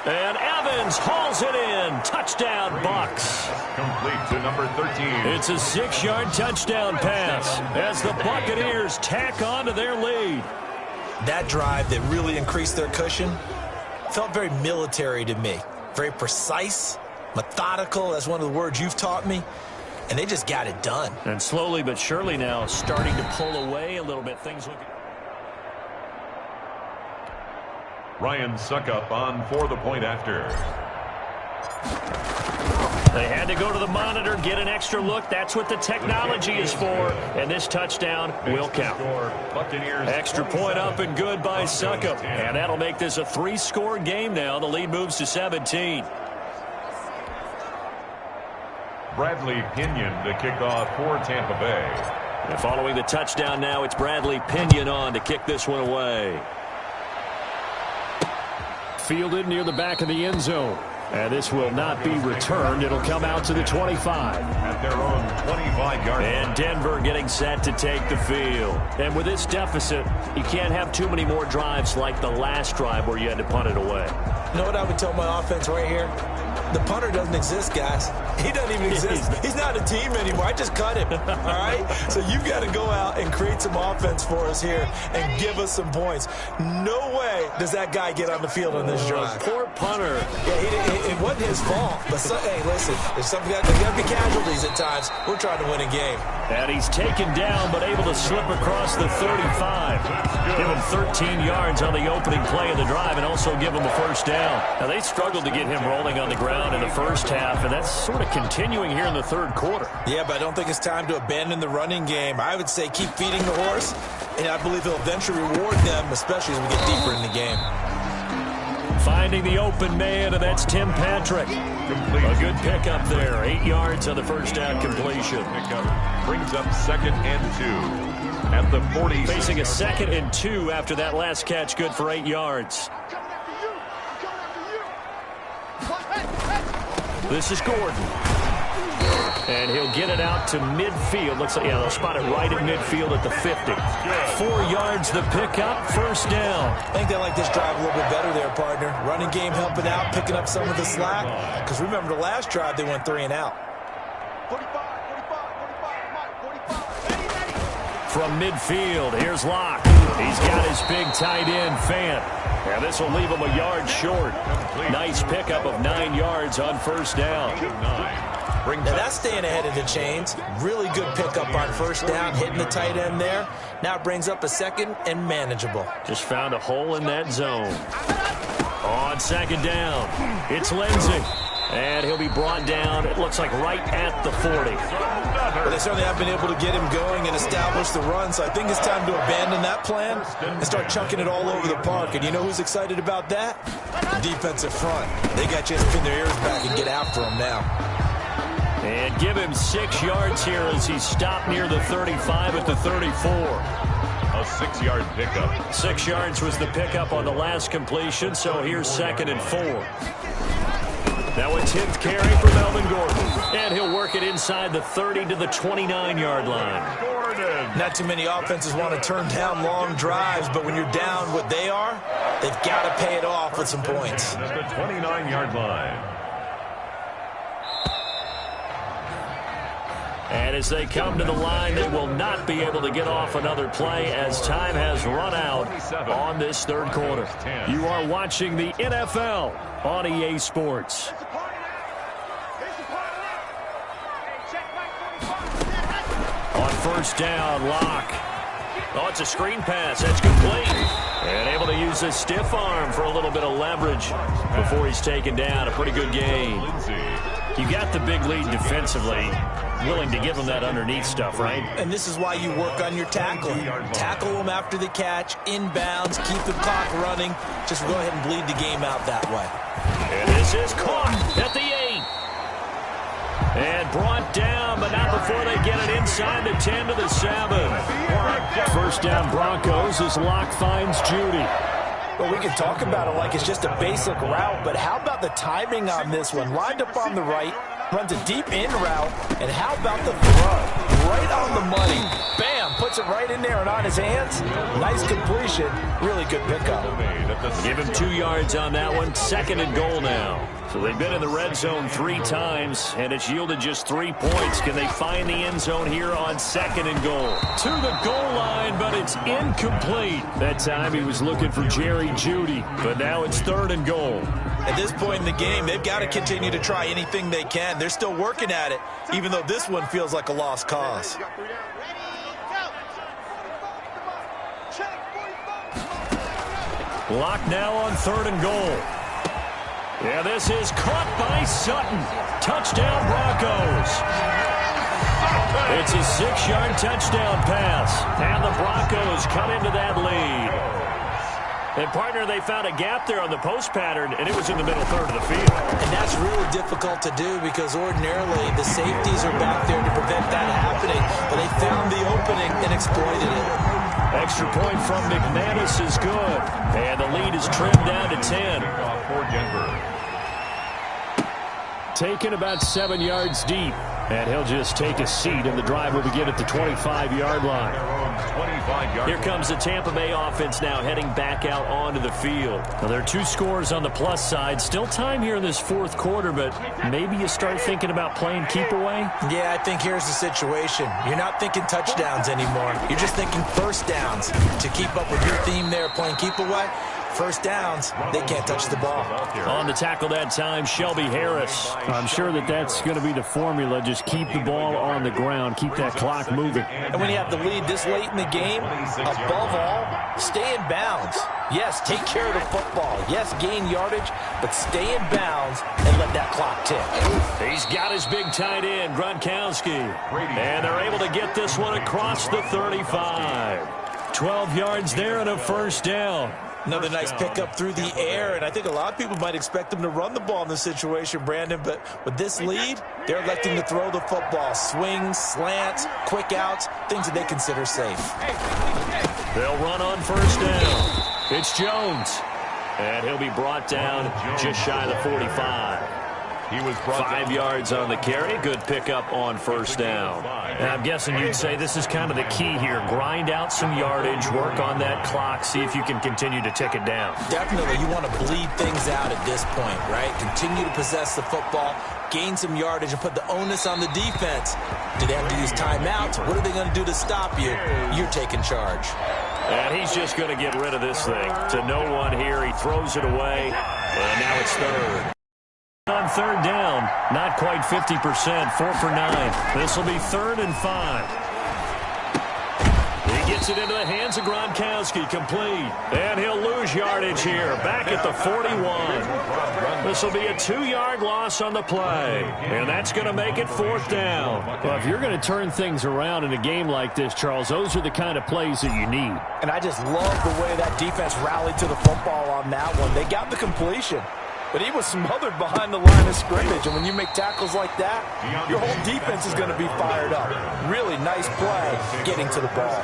And Evans hauls it in. Touchdown, Bucks. Complete to number 13. It's a 6-yard touchdown pass as the Buccaneers tack on to their lead. That drive that really increased their cushion felt very military to me. Very precise, methodical. That's one of the words you've taught me. And they just got it done. And slowly but surely now starting to pull away a little bit. Things looking... Ryan Suckup on for the point after. They had to go to the monitor, get an extra look. That's what the technology is for. And this touchdown will count. Extra point up and good by Suckup. And that'll make this a 3-score game now. The lead moves to 17. Bradley Pinion to kick off for Tampa Bay. And following the touchdown now, it's Bradley Pinion on to kick this one away. Fielded near the back of the end zone. And this will not be returned. It'll come out to the 25. At their own 25-yard line. And Denver getting set to take the field. And with this deficit, you can't have too many more drives like the last drive where you had to punt it away. You know what I would tell my offense right here? The punter doesn't exist, guys. He doesn't even exist. He's not a team anymore. I just cut him, all right? So you've got to go out and create some offense for us here and give us some points. No way does that guy get on the field on this drive. Poor punter. Yeah, it wasn't his fault. But, hey, listen, there's got to be casualties at times. We're trying to win a game. And he's taken down but able to slip across the 35. Give him 13 yards on the opening play of the drive and also give him a first down. Now, they struggled to get him rolling on the ground in the first half, and that's sort of continuing here in the third quarter. Yeah, but I don't think it's time to abandon the running game. I would say keep feeding the horse, and I believe he'll eventually reward them, especially as we get deeper in the game. Finding the open man, and that's Tim Patrick. A good pickup there. 8 yards on the first down completion. Brings up 2nd and 2 at the 40. Facing a 2nd and 2 after that last catch. Good for 8 yards. This is Gordon. And he'll get it out to midfield. Looks like, yeah, they'll spot it right at midfield at the 50. 4 yards the pickup, first down. I think they like this drive a little bit better there, partner. Running game helping out, picking up some of the slack. Because remember the last drive, they went 3 and out. From midfield, here's Locke. He's got his big tight end, Fant. And this will leave him a yard short. Nice pickup of 9 yards on first down. Now that's staying ahead of the chains. Really good pickup on first down, hitting the tight end there. Now it brings up a second and manageable. Just found a hole in that zone. On second down, it's Lindsey. And he'll be brought down, it looks like right at the 40. But they certainly have been able to get him going and establish the run, so I think it's time to abandon that plan and start chunking it all over the park. And you know who's excited about that? The defensive front. They got a chance to pin their ears back and get after him now. And give him 6 yards here as he stopped near the 35 at the 34. A 6-yard pickup. 6 yards was the pickup on the last completion, so here's 2nd and 4. Now a 10th carry for Melvin Gordon. And he'll work it inside the 30 to the 29-yard line. Not too many offenses want to turn down long drives, but when you're down what they are, they've got to pay it off with some points. At the 29-yard line. And as they come to the line, they will not be able to get off another play as time has run out on this third quarter. You are watching the NFL on EA Sports. On first down, Locke. Oh, it's a screen pass. That's complete. And able to use a stiff arm for a little bit of leverage before he's taken down. A pretty good game. You got the big lead defensively. Willing to give them that underneath stuff, right? And this is why you work on your tackling. Tackle them after the catch, inbounds, keep the clock running. Just go ahead and bleed the game out that way. And this is caught at the 8. And brought down, but not before they get it inside the 10 to the 7. First down Broncos as Locke finds Judy. Well, we can talk about it like it's just a basic route, but how about the timing on this one? Lined up on the right, runs a deep in route, and how about the throw? Right on the money. Bam, puts it right in there and on his hands. Nice completion. Really good pickup. Give him 2 yards on that one. 2nd and goal now. So they've been in the red zone 3 times, and it's yielded just 3 points. Can they find the end zone here on 2nd and goal? To the goal line, but it's incomplete. That time he was looking for Jerry Jeudy, but now it's 3rd and goal. At this point in the game, they've got to continue to try anything they can. They're still working at it, even though this one feels like a lost cause. Locke now on 3rd and goal. Yeah, this is caught by Sutton. Touchdown Broncos. It's a 6-yard touchdown pass. And the Broncos cut into that lead. And, partner, they found a gap there on the post pattern, and it was in the middle third of the field. And that's really difficult to do because ordinarily the safeties are back there to prevent that happening. But they found the opening and exploited it. Extra point from McManus is good. And the lead is trimmed down to 10. For Denver. Taken about 7 yards deep. And he'll just take a seat, and the drive will begin at the 25-yard line. Here comes the Tampa Bay offense now heading back out onto the field. Now, there are 2 scores on the plus side. Still time here in this 4th quarter, but maybe you start thinking about playing keep away? Yeah, I think here's the situation. You're not thinking touchdowns anymore. You're just thinking first downs. To keep up with your theme there, playing keep away, first downs, they can't touch the ball. On the tackle that time, Shelby Harris. I'm sure that's going to be the formula. Just keep the ball on the ground. Keep that clock moving. And when you have the lead this late in the game, above all, stay in bounds. Yes, take care of the football. Yes, gain yardage, but stay in bounds and let that clock tick. He's got his big tight end, Gronkowski. And they're able to get this one across the 35. 12 yards there and a first down. Another nice pickup through the air, and I think a lot of people might expect them to run the ball in this situation, Brandon, but with this lead, they're electing to throw the football. Swings, slants, quick outs, things that they consider safe. They'll run on first down. It's Jones, and he'll be brought down just shy of the 45. He was 5 yards on the carry. Good pickup on first down. And I'm guessing you'd say this is kind of the key here. Grind out some yardage, work on that clock, see if you can continue to tick it down. Definitely, you want to bleed things out at this point, right? Continue to possess the football, gain some yardage, and put the onus on the defense. Do they have to use timeouts? What are they going to do to stop you? You're taking charge. And he's just going to get rid of this thing. To no one here. He throws it away, and now it's third. On third down, not quite 50%, 4 for 9. This will be 3rd and 5. He gets it into the hands of Gronkowski, complete. And he'll lose yardage here, back at the 41. This will be a 2-yard loss on the play, and that's going to make it 4th down. Well, if you're going to turn things around in a game like this, Charles, those are the kind of plays that you need. And I just love the way that defense rallied to the football on that one. They got the completion, but he was smothered behind the line of scrimmage. And when you make tackles like that, your whole defense is going to be fired up. Really nice play getting to the ball.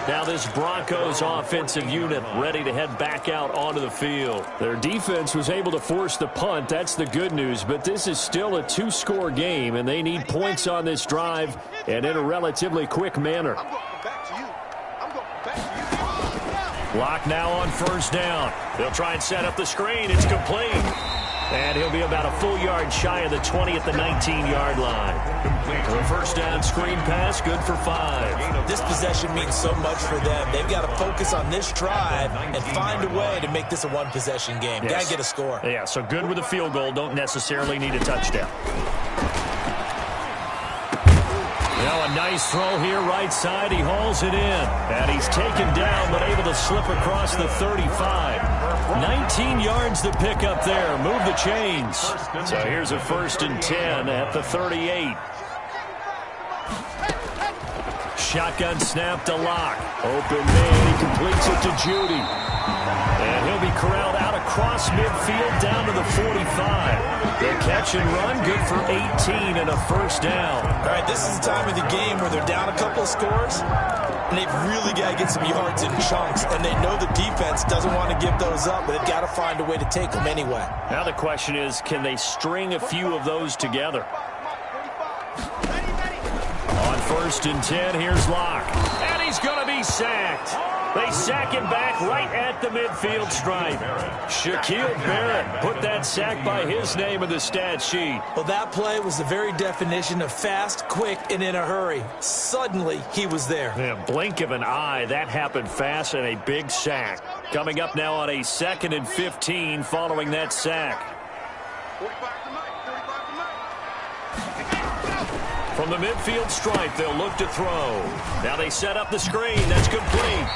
Now this Broncos offensive unit ready to head back out onto the field. Their defense was able to force the punt. That's the good news. But this is still a 2-score game, and they need points on this drive and in a relatively quick manner. Lock now on first down. They'll try and set up the screen. It's complete. And he'll be about a full yard shy of the 20 at the 19-yard line. The first down screen pass, good for 5. This possession means so much for them. They've got to focus on this drive and find a way to make this a one-possession game. Yes. Got to get a score. Yeah, so good with a field goal. Don't necessarily need a touchdown. Now a nice throw here, right side. He hauls it in. And he's taken down, but able to slip across the 35. 19 yards to pick up there. Move the chains. So here's a 1st and 10 at the 38. Shotgun snap to Locke. Open man. He completes it to Judy. And he'll be corralled out across midfield down to the 45. The catch and run, good for 18 and a first down. All right, this is the time of the game where they're down a couple of scores, and they've really got to get some yards in chunks, and they know the defense doesn't want to give those up, but they've got to find a way to take them anyway. Now the question is, can they string a few of those together? On 1st and 10, here's Locke. And he's going to be sacked. They sack him back right at the midfield stripe. Shaquille Barrett put that sack by his name in the stat sheet. Well, that play was the very definition of fast, quick, and in a hurry. Suddenly, he was there. Yeah, blink of an eye, that happened fast, and a big sack. Coming up now on a 2nd and 15 following that sack. From the midfield stripe, they'll look to throw. Now they set up the screen. That's complete.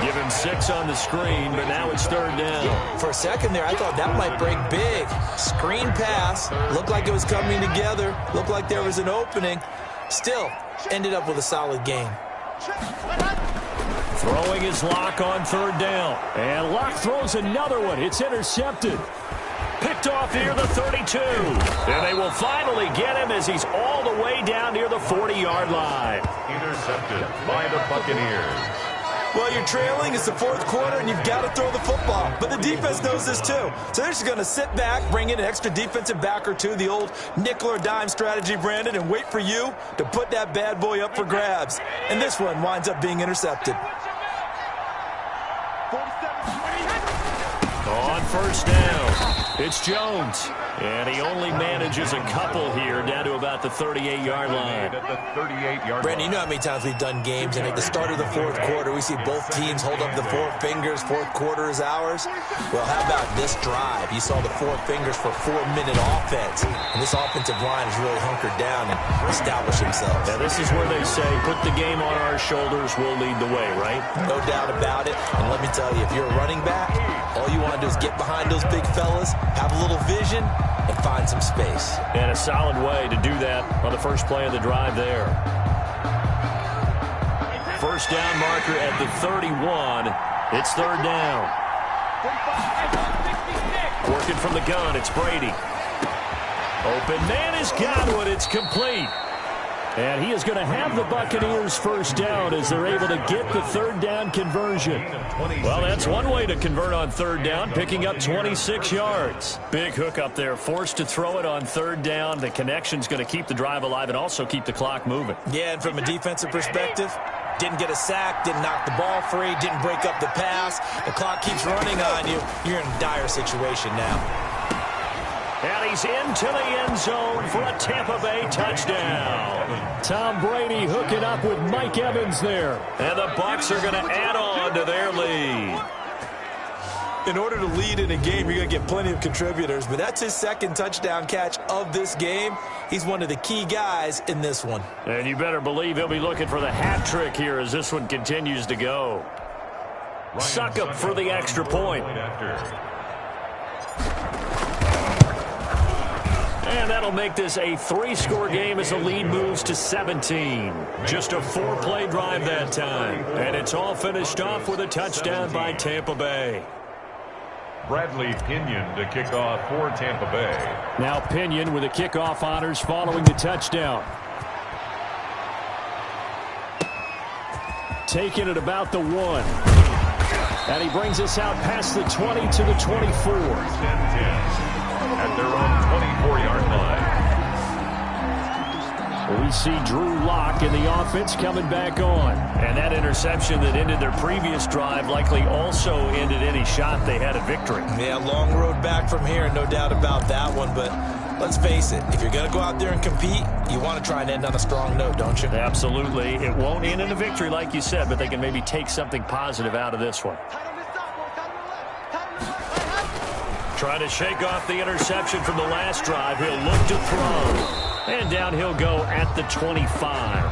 Give him 6 on the screen, but now it's 3rd down. For a second there, I thought that might break big. Screen pass. Looked like it was coming together. Looked like there was an opening. Still, ended up with a solid game. Throwing his Locke on 3rd down. And Locke throws another one. It's intercepted. Picked off near the 32. And they will finally get him as he's all the way down near the 40-yard line. Intercepted by the Buccaneers. Well, you're trailing. It's the 4th quarter, and you've got to throw the football. But the defense knows this, too. So they're just going to sit back, bring in an extra defensive back or two, the old nickel or dime strategy, Brandon, and wait for you to put that bad boy up for grabs. And this one winds up being intercepted. On 1st down, it's Jones. And he only manages a couple here down to about the 38-yard line. Brandon, you know how many times we've done games, and at the start of the 4th quarter, we see both teams hold up the 4 fingers. 4th quarter is ours. Well, how about this drive? You saw the 4 fingers for 4-minute offense. And this offensive line has really hunkered down and established themselves. Now, this is where they say, put the game on our shoulders, we'll lead the way, right? No doubt about it. And let me tell you, if you're a running back, all you want to do is get behind those big fellas, have a little vision, and find some space. And a solid way to do that on the first play of the drive there. First down marker at the 31. It's 3rd down. Working from the gun, it's Brady. Open man has got one. It's complete. And he is going to have the Buccaneers first down as they're able to get the third down conversion. Well, that's one way to convert on third down, picking up 26 yards. Big hook up there, forced to throw it on third down. The connection's going to keep the drive alive and also keep the clock moving. Yeah, and from a defensive perspective, didn't get a sack, didn't knock the ball free, didn't break up the pass. The clock keeps running on you. You're in a dire situation now. And he's into the end zone for a Tampa Bay touchdown. Tom Brady hooking up with Mike Evans there. And the Bucs are going to add on to their lead. In order to lead in a game, you're going to get plenty of contributors, but that's his second touchdown catch of this game. He's one of the key guys in this one. And you better believe he'll be looking for the hat trick here as this one continues to go. Succop for the extra point. And that'll make this a 3-score game as the lead moves to 17. Just a 4-play drive that time. And it's all finished off with a touchdown by Tampa Bay. Bradley Pinion to kick off for Tampa Bay. Now Pinion with the kickoff honors following the touchdown. Taking it about the 1. And he brings us out past the 20 to the 24. 10-10. At their own 24-yard line. We see Drew Lock in the offense coming back on. And that interception that ended their previous drive likely also ended any shot they had at victory. Yeah, long road back from here, no doubt about that one. But let's face it, if you're going to go out there and compete, you want to try and end on a strong note, don't you? Absolutely. It won't end in a victory like you said, but they can maybe take something positive out of this one. Trying to shake off the interception from the last drive. He'll look to throw. And down he'll go at the 25.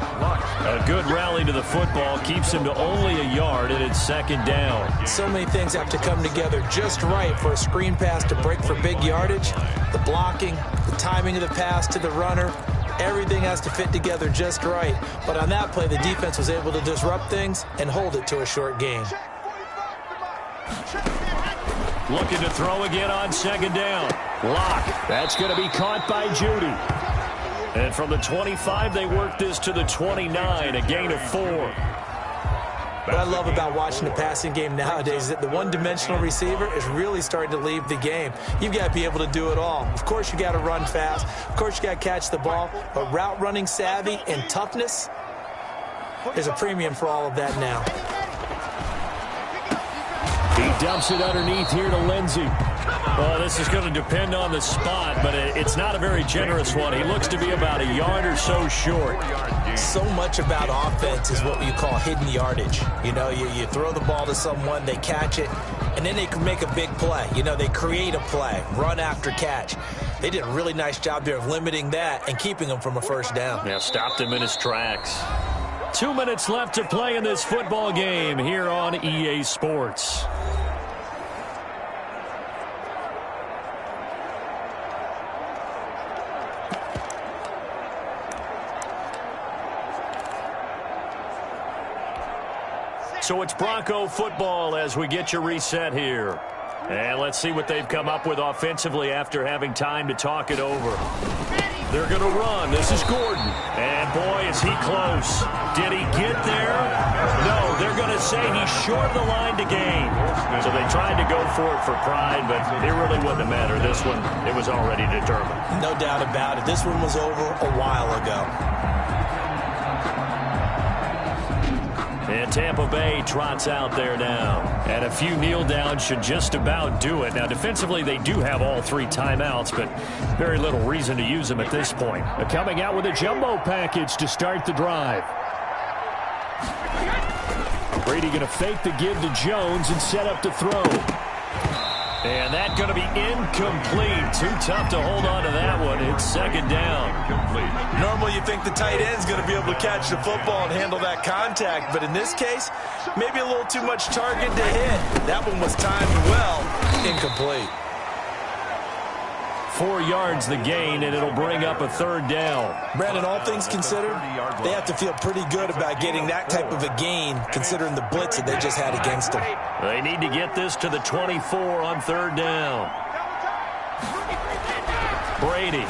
A good rally to the football keeps him to only a yard, and it's second down. So many things have to come together just right for a screen pass to break for big yardage. The blocking, the timing of the pass to the runner, everything has to fit together just right. But on that play, the defense was able to disrupt things and hold it to a short gain. Looking to throw again on second down. Lock. That's going to be caught by Judy. And from the 25, they work this to the 29, a gain of 4. What I love about watching the passing game nowadays is that the one-dimensional receiver is really starting to leave the game. You've got to be able to do it all. Of course, you got to run fast. Of course, you got to catch the ball. But route running savvy and toughness, there's a premium for all of that now. He dumps it underneath here to Lindsey. Well, this is going to depend on the spot, but it's not a very generous one. He looks to be about a yard or so short. So much about offense is what you call hidden yardage. You know, you throw the ball to someone, they catch it, and then they can make a big play. You know, they create a play, run after catch. They did a really nice job there of limiting that and keeping him from a first down. Yeah, stopped him in his tracks. 2 minutes left to play in this football game here on EA Sports. So it's Bronco football as we get you reset here. And let's see what they've come up with offensively after having time to talk it over. They're going to run. This is Gordon. And, boy, is he close. Did he get there? No, they're going to say he's short of the line to gain. So they tried to go for it for pride, but it really wouldn't have mattered. This one, it was already determined. No doubt about it. This one was over a while ago. And Tampa Bay trots out there now. And a few kneel downs should just about do it. Now, defensively, they do have all 3 timeouts, but very little reason to use them at this point. Coming out with a jumbo package to start the drive. Brady going to fake the give to Jones and set up to throw. And that's going to be incomplete. Too tough to hold on to that one. It's second down. Complete. Normally you think the tight end's going to be able to catch the football and handle that contact, but in this case, maybe a little too much target to hit. That one was timed well. Incomplete. 4 yards the gain, and it'll bring up a third down. Brandon, all things considered, they have to feel pretty good about getting that type of a gain, considering the blitz that they just had against them. They need to get this to the 24 on third down. Brady.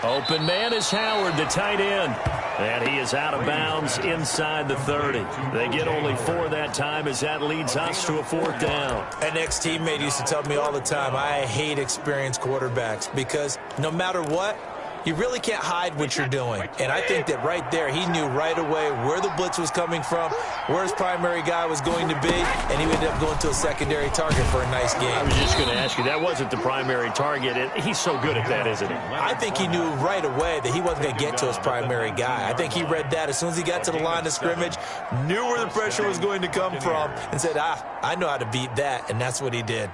Open man is Howard, the tight end. And he is out of bounds inside the 30. They get only 4 that time as that leads us to a 4th down. An ex-teammate used to tell me all the time, I hate experienced quarterbacks because no matter what, you really can't hide what you're doing. And I think that right there, he knew right away where the blitz was coming from, where his primary guy was going to be, and he ended up going to a secondary target for a nice game. I was just going to ask you, that wasn't the primary target. And he's so good at that, isn't he? I think he knew right away that he wasn't going to get to his primary guy. I think he read that as soon as he got to the line of scrimmage, knew where the pressure was going to come from, and said, I know how to beat that, and that's what he did.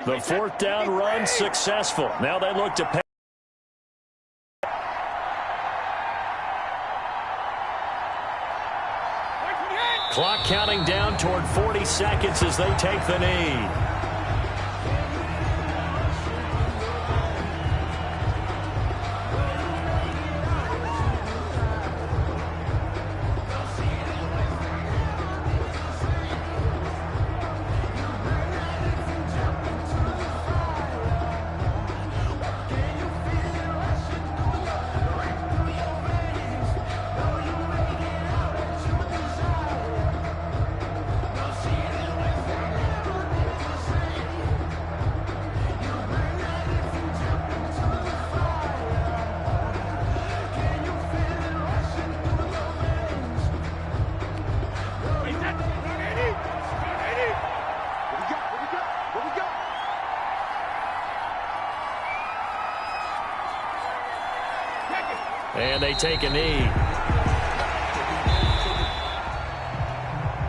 The 4th down run successful. Now they look to pay. Clock counting down toward 40 seconds as they take the knee. And they take a knee.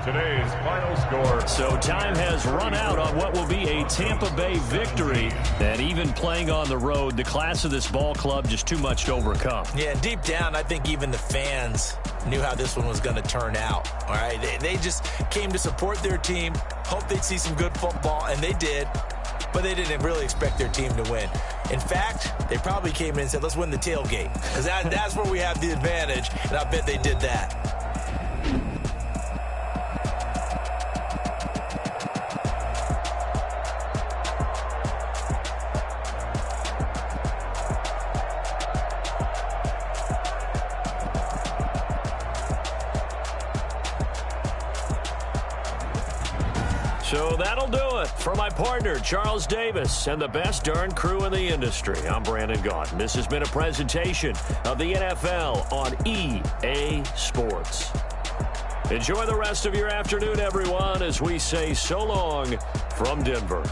Today's final score. So time has run out on what will be a Tampa Bay victory. And even playing on the road, the class of this ball club just too much to overcome. Yeah, deep down, I think even the fans knew how this one was going to turn out. All right, they just came to support their team, hoped they'd see some good football, and they did. But they didn't really expect their team to win. In fact, they probably came in and said, let's win the tailgate. Because that's where we have the advantage, and I bet they did that. So that'll do it for my partner, Charles Davis, and the best darn crew in the industry. I'm Brandon Gaudin. This has been a presentation of the NFL on EA Sports. Enjoy the rest of your afternoon, everyone, as we say so long from Denver.